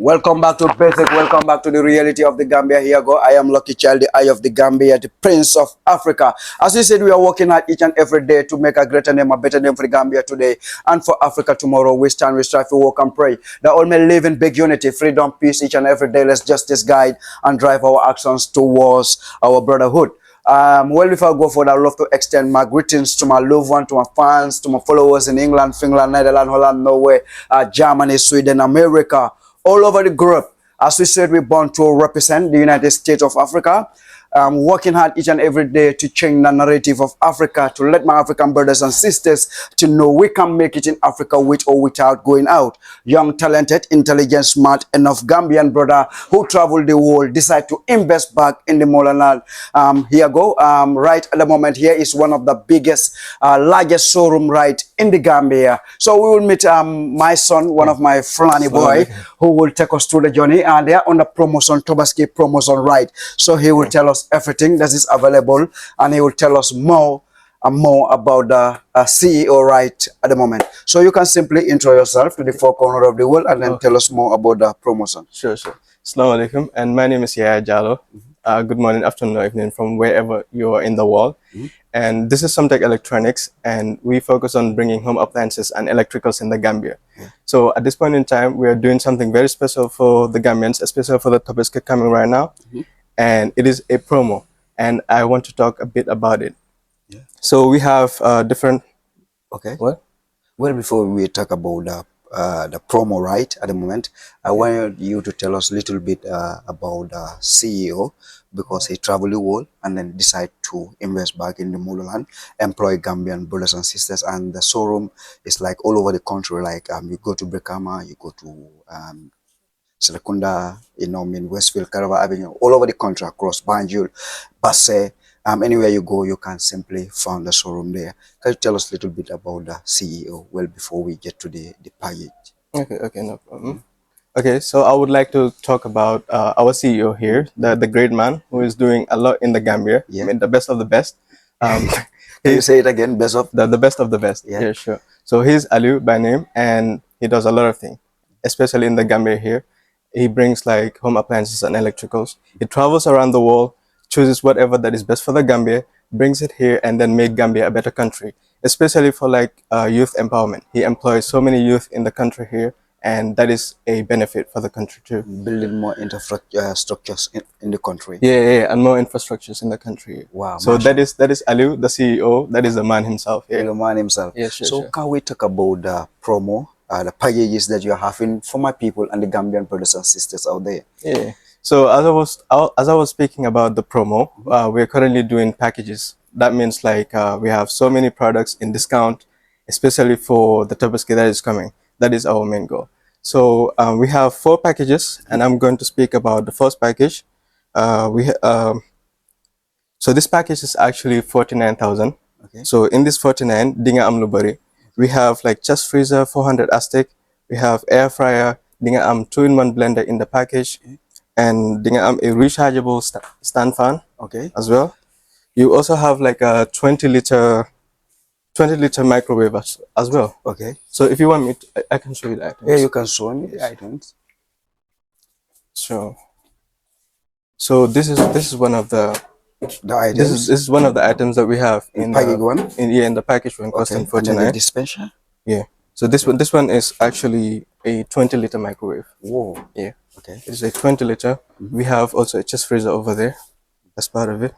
Welcome back to Basic. Welcome back to the reality of the Gambia. Here go. I am Lucky Child, the eye of the Gambia, the Prince of Africa. As we said, we are working hard each and every day to make a greater name, a better name for the Gambia today and for Africa tomorrow. We stand, we strive, we work and pray that all may live in big unity, freedom, peace each and every day. Let's justice guide and drive our actions towards our brotherhood. Well, before I go forward, I'd love to extend my greetings to my loved one, to my fans, to my followers in England, Finland, Netherlands, Holland, Norway, Germany, Sweden, America, all over the globe. As we said, we're born to represent the United States of Africa. Working hard each and every day to change the narrative of Africa, to let my African brothers and sisters to know we can make it in Africa with or without going out. Young, talented, intelligent, smart, enough Gambian brother who travel the world decide to invest back in the Motherland. Here go. Right at the moment, here is one of the biggest, largest showroom right in the Gambia. So we will meet my son, one of my Fulani boy, who will take us through the journey. And they are on the promotion, Tobaski promotion right. So he will tell us everything that is available, and he will tell us more and more about the CEO right at the moment. So you can simply intro yourself to the four corners of the world and then tell us more about the promotion. Sure. Assalamu alaikum, and my name is Yaya Jallo. Good morning, afternoon, or evening from wherever you are in the world. And this is Somtech Electronics, and we focus on bringing home appliances and electricals in the Gambia. So at this point in time, we are doing something very special for the Gambians, especially for the Tobaski coming right now. And it is a promo, and I want to talk a bit about it. So we have different. Okay. What? Well, before we talk about the promo right at the moment, I want you to tell us a little bit about the CEO, because he traveled the world and then decide to invest back in the motherland, employ Gambian brothers and sisters, and the showroom is like all over the country. Like you go to Brikama, you go to Serekunda, Westfield, Carava Avenue, all over the country, across Banjul, Basse, anywhere you go, you can simply find the showroom there. Can you tell us a little bit about the CEO, well, before we get to the package? Okay, no problem. Okay, so I would like to talk about our CEO here, the great man who is doing a lot in the Gambia. I mean, the best of the best. Can you say it again? Best of the best of the best. Yeah, sure. So he's Aliu by name, and he does a lot of things, especially in the Gambia here. He brings like home appliances and electricals. He travels around the world, chooses whatever that is best for the Gambia, brings it here, and then make Gambia a better country, especially for like youth empowerment. He employs so many youth in the country here, and that is a benefit for the country too. Building more infrastructure structures in the country. Yeah, and more infrastructures in the country. Wow. So that is Aliu, the CEO. That is the man himself. Yeah. The man himself. Yeah, sure. So can we talk about the promo, the packages that you're having for my people and the Gambian brothers and sisters out there? Yeah. So as I was speaking about the promo, we're currently doing packages. That means like we have so many products in discount, especially for the Tobaski that is coming. That is our main goal. So we have 4 packages, and I'm going to speak about the first package. So this package is actually 49,000. Okay. So in this 49, dinga am lubari. We have like chest freezer 400 Aztec. We have air fryer, dinga am 2-in-1 blender in the package, and dinga am a rechargeable stand fan. Okay. As well. You also have like a 20-liter microwave as well. Okay. So if you want me to, I can show you the items. Yeah, you can show me the items. So this is one of the items. This is one of the items that we have in package the one. In the package one, costing 49. The dispenser. Yeah. So this one is actually a 20-liter microwave. Whoa. Yeah. Okay. It's a 20-liter. We have also a chest freezer over there. That's part of it.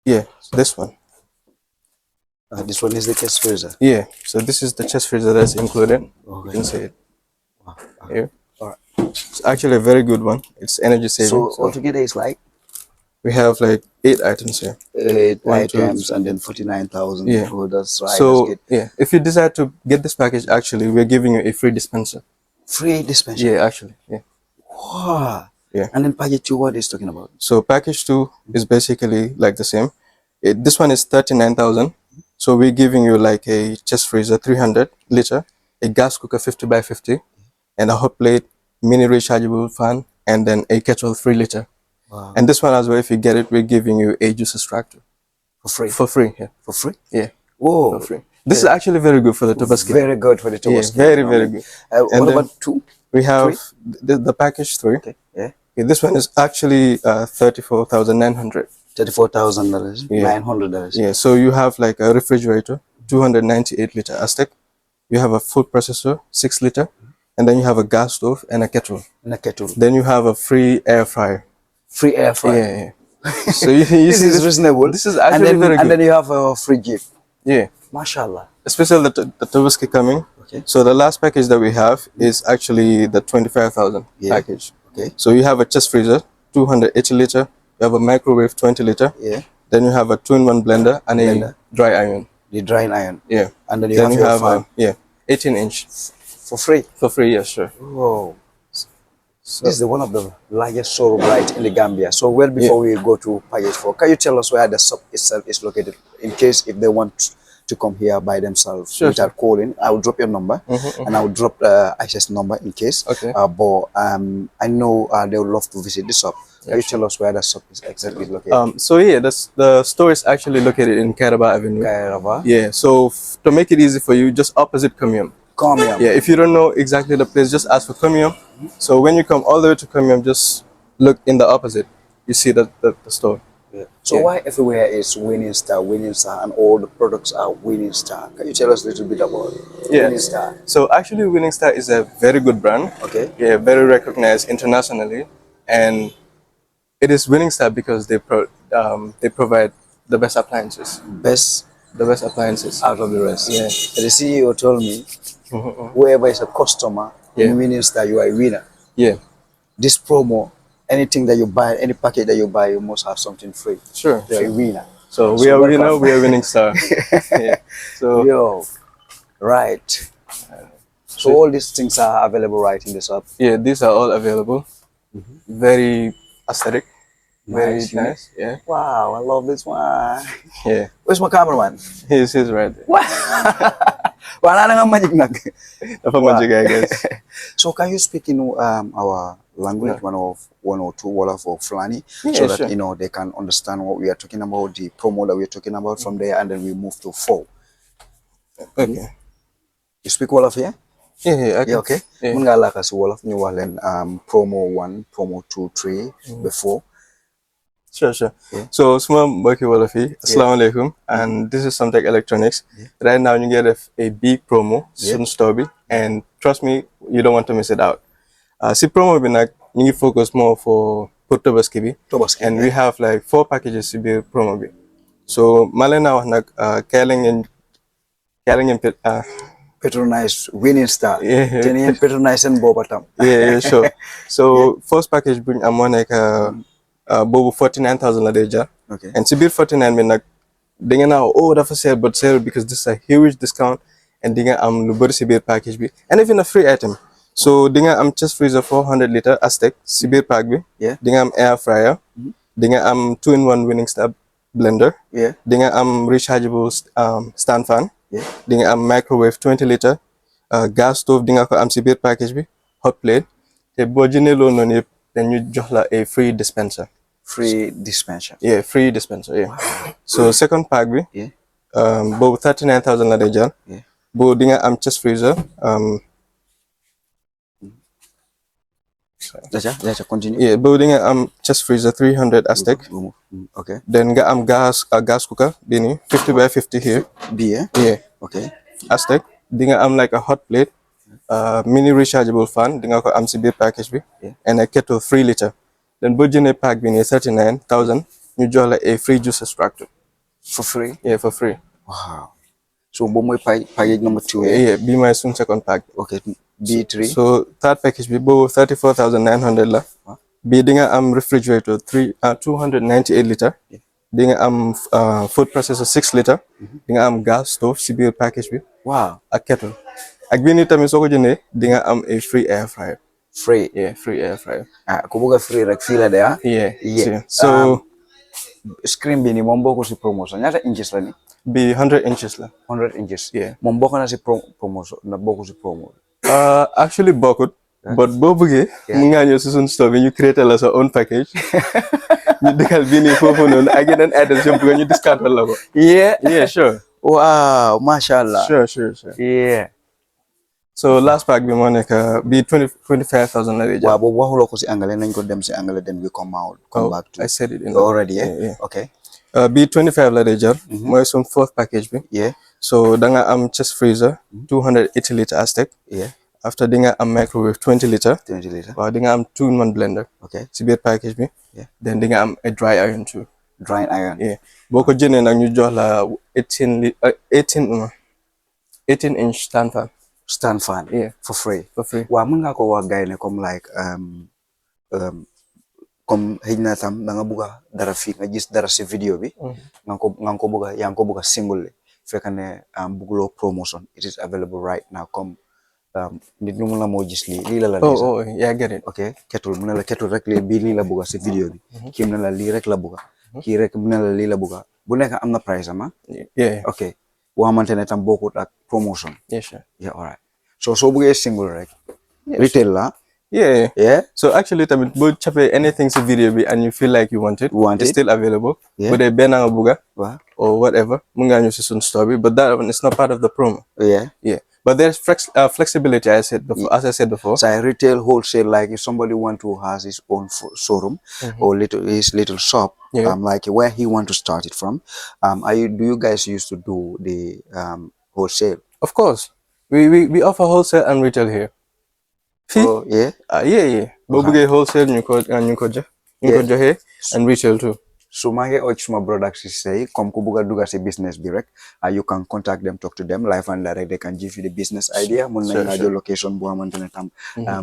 Yeah, this one. This one is the chest freezer. Yeah. So this is the chest freezer that's included. Okay. You can see it. Wow. Here. All right. It's actually a very good one. It's energy saving. So altogether, it's like we have like 8 items here. 8 items, and then 49,000. Yeah. Oh, that's right. So yeah, if you decide to get this package, actually, we're giving you a free dispenser. Free dispenser. Yeah, actually. Yeah. Wow. Yeah. And then package 2, what is talking about? So package 2 is basically like the same. This one is 39,000. So we're giving you like a chest freezer 300 liter, a gas cooker 50 by 50, and a hot plate, mini rechargeable fan, and then a kettle 3 liter. Wow. And this one as well, if you get it, we're giving you a juice extractor for free. For free, yeah. For free? Yeah. Whoa. For free. This is actually very good for the Tobaski. Very good for the Yeah, Tobaski. very, very good. And What then about 2? We have the package 3. Okay. Yeah. Okay, this one is actually $34,900. $34,000. Yeah. $900. Yeah, so you have like a refrigerator, 298-liter Aztec. You have a food processor, 6-liter, and then you have a gas stove and a kettle. And a kettle. Then you have a free air fryer. Free air fryer. Yeah, yeah. So you This see is reasonable. This is actually very good. And then you have a free gift. Yeah. Mashallah. Especially the Tobaski coming. Okay. So the last package that we have is actually the 25,000 package. Okay. So you have a chest freezer, 280-liter. You have a microwave, 20-liter. Yeah. Then you have a 2-in-1 blender and a dry iron. The drying iron. Yeah. And then you have a 18-inch. For free. For free, yes, sure. Whoa. So this is one of the largest showroom right in the Gambia. So well before we go to package 4, can you tell us where the shop itself is located in case if they want to come here by themselves without calling? I will drop your number and I will drop access number in case. Okay. But I know they would love to visit the shop. Can you tell us where the shop is exactly located? So yeah, the store is actually located in Kairaba Avenue. Kairaba. Yeah. So to make it easy for you, just opposite Comium. Comium. Yeah. If you don't know exactly the place, just ask for Comium. So when you come all the way to Comium, just look in the opposite. You see the store. Yeah. So why everywhere is Winning Star, and all the products are Winning Star? Can you tell us a little bit about Winning Star? So actually, Winning Star is a very good brand. Okay. Yeah, very recognized internationally, and it is Winning Star because they provide the best appliances. The best appliances Out of the rest. Yeah. The CEO told me, whoever is a customer in Winning Star, you are a winner. Yeah. This promo, anything that you buy, any package that you buy, you must have something free. Sure. You're a winner. So we are winner. We are Winning Star. Yeah. So right. So all these things are available right in the shop. Yeah, these are all available. Very aesthetic. Very nice. Yeah. Wow, I love this one. Yeah. Where's my cameraman? He's right there. Wala na nga magic nag. Magic, I guess. So can you speak in our language, one or two Wolof or Fulani, so that you know they can understand what we are talking about, the promo that we are talking about from there, and then we move to 4. Okay. You speak Wolof here? Yeah, okay. Mun nga laka si Wolof ñu wax leen promo 1, promo 2, 3, before. Sure. So, Suma Mbaki Wolofi, Assalamu alaikum, and this is Somtech Electronics. Right now, you get a big promo, soon store, and trust me, you don't want to miss it out. Si promo bi nak, ñu ngi focus more for Tobaski bi, and we have like 4 packages si biir promo bi. So, malena wax nak, kaya ngeen patronize Winning Star. Yeah. Then you patronize and bobatam. Yeah, sure. So, first package bring amone bobu 49,000 la deja. Okay. And si biir 49 bi nak dinga na dafa sale, but sale because this is a huge discount, and dinga am lu bari si biir package bi, and even a free item. So dinga am chest freezer 400-liter Aztec si biir pack bi. Yeah. Dinga am air fryer. Dinga am 2-in-1 Winning Star blender. Yeah. Dinga am rechargeable stand fan. Yeah. Dinga am microwave 20-liter. Gas stove dinga ko am si biir package bi. Hot plate. Te bo jëndee loolu noonu yëpp, then ñu jox la a free dispenser. Free dispenser. Yeah, free dispenser. Yeah. Wow. So second pack bi. Yeah. Bobu 39,000 la deja. Yeah. Bo dinga am chest freezer. Let's continue. Yeah, building chest freezer 300 Aztec. Okay. Then get gas cooker, bini 50 by 50 here. Beer. Yeah. Okay. Aztec. Dinga like a hot plate, mini rechargeable fan. Dinga ko CB package bi, and a kettle 3-liter. Then budget pack bini 39,000. You draw like a free juice extractor. For free. Yeah, for free. Wow. So bomoy package number 2. Yeah, be my soon second pack. Okay. B3. So third package we bo 34,900 la. Be dinga refrigerator 298-liter. Yeah. Dinga food processor 6-liter. Dinga gas stove CBL package bi. Wow. A kettle. Ak bini tamit soko jëndé dinga a free air fryer. Free. Yeah, free air fryer. Ku bëgg free rek fii la de Yeah. So screen bi ni moom bokku si promotion. Ñaata inches la ni? Be 100 inches la. 100 inches. Yeah. Moom bokk na si promotion, na bokku si promo. Actually bokkut, but boo bëggee mu nga ñëw si suñu store bi ñu créé la sa own package. Ñu dëkkal bii nii foofu noonu ak yeneen items yëpp bëgg ñu discount la ko. Yeah, sure. Wow, mashallah. Sure. Yeah. So last pack bi moo nekk bi 25,000 la di jar. Wow, but waxuloo ko si angale nañ ko dem si angale then we come back to I said it in already, yeah? yeah. Okay. Bi 25 la di jar. Mooy suñ fourth package bi. Yeah. So da nga am chest freezer 280 litre Aztec. Yeah. After di nga am microwave 20 litre. 20 liter. Waaw di nga am 2-in-1 blender. Okay. Si biir package bi. Yeah. Then di nga am a dry iron too. Drying iron. Yeah. Boo ko jëndee nag ñu jox la 18 inch stand fan. Stand fan. Yeah. For free. For free. Waaw mën nga ko wax gars yi ne comme like comme xëy na tam da nga bugg a dara fii nga gis dara si vidéo bi. yaa ngi ko bugg a single fekk ne bugguloo promotion. It is available right now comme nit ñu mun la moo gis lii la la. Yeah, I get it. ok ketul mu ne la ketul rek lii la bugga si vidéo bi. kii mu ne la lii rek la bugga. kii rek mu ne la lii la bugga bu nekk am na price ama. Yeah. ok boo xamante ne tam bokkut ak promotion. Yeah, sure. Yeah, all right. So buggee single rek. Retail la. Yeah. So actually tamit boo capee anything si video bi and you feel like you want it. It's still available. Bu dee benn nga bugga. Or whatever mun ngaa ñëw si suñ store bi but that one is not part of the promo. Yeah. But there's flexibility, as I said before. So retail, wholesale, like if somebody has his own showroom or his little shop, like where he want to start it from, do you guys used to do the wholesale? Of course, we offer wholesale and retail here. Oh yeah. Yeah. Boo bëggee wholesale ñu ko joxe and retail too. So maa ngi urge suma products si say comme ku bugg a dugg si business bi rek you can contact them, talk to them live and direct. They can give you the business idea. Mun nañ laa jox location boo xamante ne tam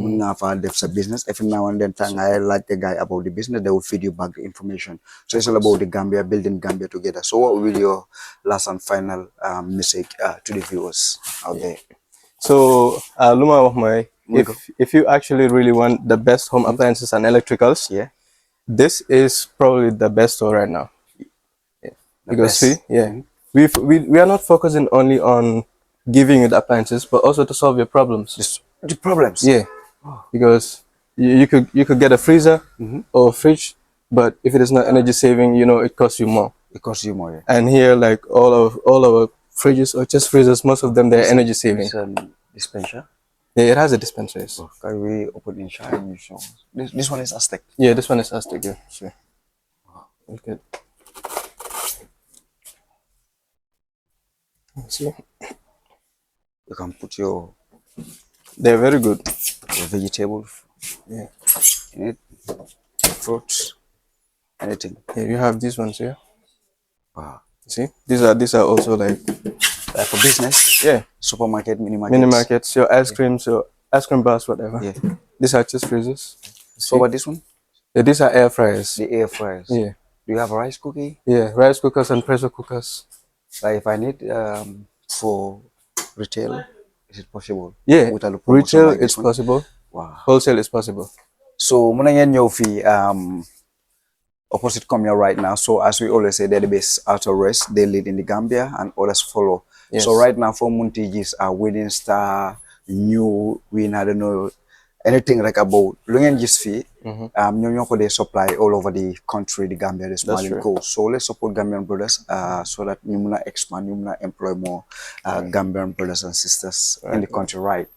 mun nga fa def sa business. Every now and then time I like the guy about the business, they will feed you back the information. So it's all about the Gambia, building Gambia together. So what will your last and final message to the viewers out there? So lu ma wax mooy if you actually really want the best home appliances and electricals, this is probably the best store right now. Because we are not focusing only on giving you the appliances, but also to solve your problems. The problems? Yeah. Because you could get a freezer or a fridge, but if it is not energy saving, it costs you more. It costs you more, yeah. And here, like all our fridges or just freezers, most of them they're energy saving. It's a dispenser. Yeah, it has a dispenser. Oh, can we open inside? This one is Aztec. Yeah, this one is Aztec. Yeah, sure. Okay. See, you can put your. They're very good. Your vegetables. Yeah. In it, fruits, anything. Yeah, you have these ones here. Wow. See, these are also like for business. Yeah. Supermarket, mini markets, your ice creams, your ice cream bars, whatever. Yeah. These are just freezers. So what this one? Yeah, these are air fryers. The air fryers. Yeah. Do you have a rice cooker? Yeah, rice cookers and pressure cookers. Like if I need for retail, is it possible? Yeah. Retail is possible. Wow. Wholesale is possible. So muna ngeen ñëw fi opposite Comia right now. So as we always say, they're the best outer race. They lead in the Gambia and others follow. Yes. So right now for Muntigis are winning star, new win, I don't know anything like about lu ngeen gis fi ñoo ko dey supply all over the country, the Gambia, the Somali coast. So let's support Gambian brothers so that ñu mëna expand, ñu mëna employ more Gambian brothers and sisters in the country, right?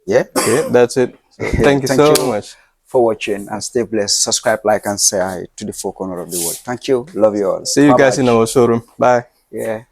Yeah, that's it. So, thank you so much for watching and stay blessed. Subscribe, like, and say hi to the four corners of the world. Thank you. Love you all. See you guys in our showroom. Bye. Yeah.